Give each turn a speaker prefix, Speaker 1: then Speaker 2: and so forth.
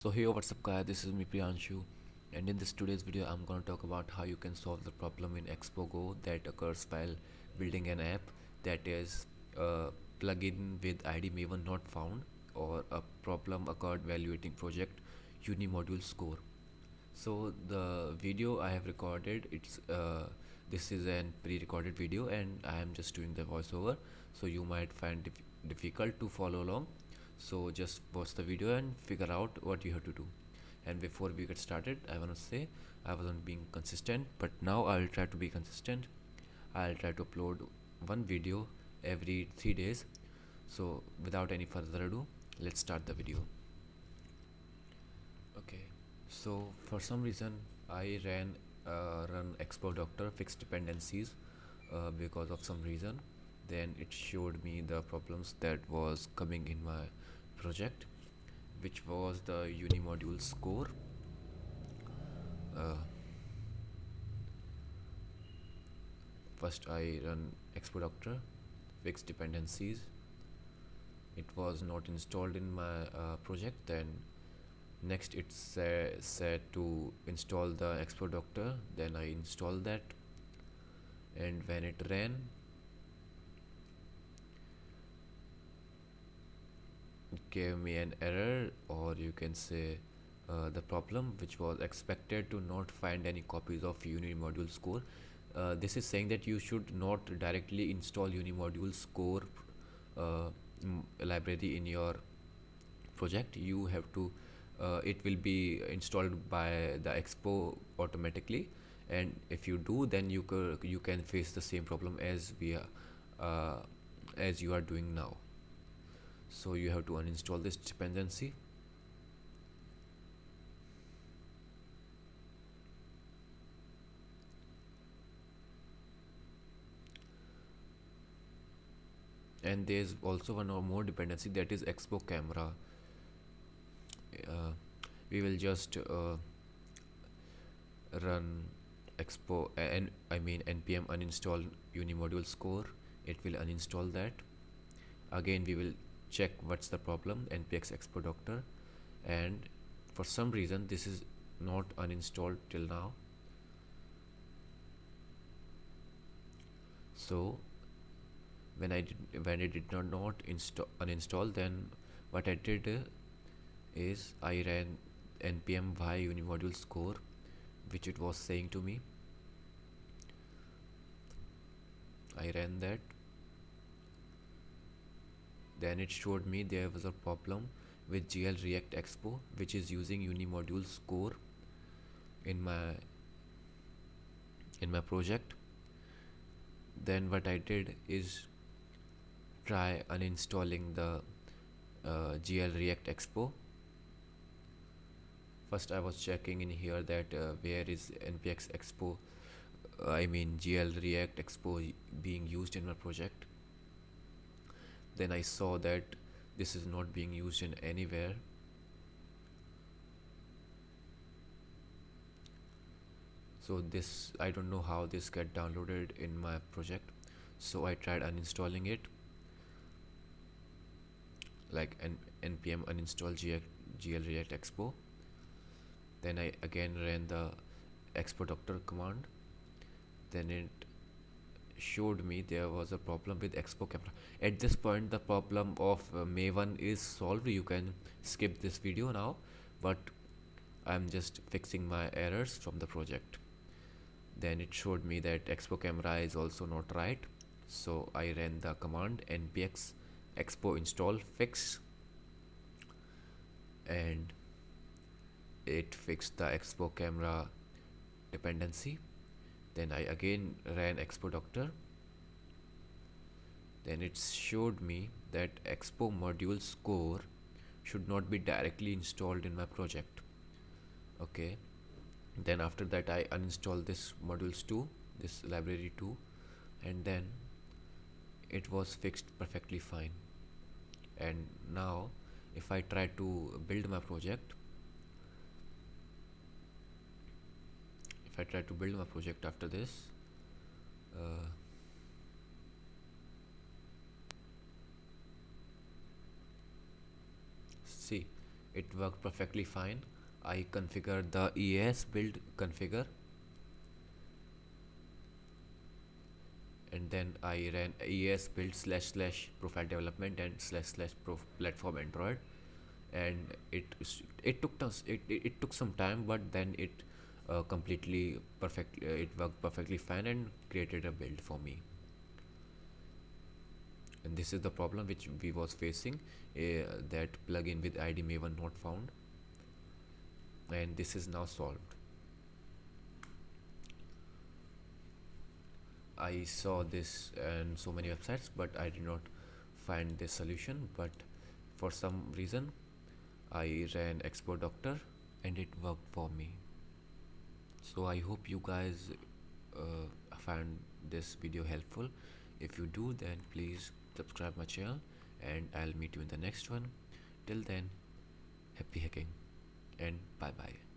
Speaker 1: So hey, what's up guys, this is me Priyanshu, and in this today's video I'm gonna talk about how you can solve the problem in Expo Go that occurs while building an app, that is a plugin with ID maven not found, or a problem occurred while evaluating project unimodule score. So the video I have recorded, it's this is an pre-recorded video and I am just doing the voiceover, so you might find difficult to follow along. So just watch the video and figure out what you have to do. And before we get started, I want to say I wasn't being consistent, but now I will try to be consistent. I'll try to upload one video every 3 days. So without any further ado, let's start the video. Okay, so for some reason I run Expo Doctor fixed dependencies because of some reason. Then it showed me the problems that was coming in my project, which was the unimodule score. Uh, First I run Expo Doctor fixed dependencies. It was not installed in my project. Then next it's said to install the Expo Doctor. Then I installed that, and when it ran, it gave me an error, or you can say the problem which was expected to not find any copies of unimodule score. This is saying that you should not directly install unimodule score library in your project. You have to it will be installed by the Expo automatically, and if you do, then you can face the same problem uh, as you are doing now. So you have to uninstall this dependency. And there's also one or more dependency, that is Expo camera. uh, we will just run expo and I mean npm uninstall unimodule score. It will uninstall that. Again we will check what's the problem, npx expo doctor, and for some reason this is not uninstalled till now. So when it did not uninstall, then what I did is I ran npm y unimodule score, which it was saying to me. I ran that. Then it showed me there was a problem with GL React Expo, which is using unimodule score in my project. Then what I did is try uninstalling the GL React Expo. First I was checking in here that where is npx expo I mean GL React Expo being used in my project. Then I saw that this is not being used in anywhere. So this, I don't know how this get downloaded in my project. So I tried uninstalling it, like npm uninstall GL React Expo. Then I again ran the expo doctor command. Then it showed me there was a problem with expo camera. At this point the problem of maven is solved. You can skip this video now, but I'm just fixing my errors from the project. Then it showed me that expo camera is also not right, so I ran the command npx expo install fix, and it fixed the expo camera dependency. Then I again ran expo doctor. Then it showed me that expo module score should not be directly installed in my project. Okay, then after that I uninstalled this modules too, this library too, and then it was fixed perfectly fine. And now if I try to build my project, after this, uh, see, It worked perfectly fine. I configured the EAS build configure, and then I ran EAS build slash slash profile development and slash slash platform Android, and it took us it took some time, but then it completely perfect. It worked perfectly fine and created a build for me. And this is the problem which we was facing, that plugin with ID maven not found, and this is now solved. I saw this on so many websites, but I did not find this solution. But for some reason, I ran Expo Doctor and it worked for me. So I hope you guys found this video helpful. If you do, then please subscribe my channel, and I'll meet you in the next one. Till then, happy hacking and bye bye.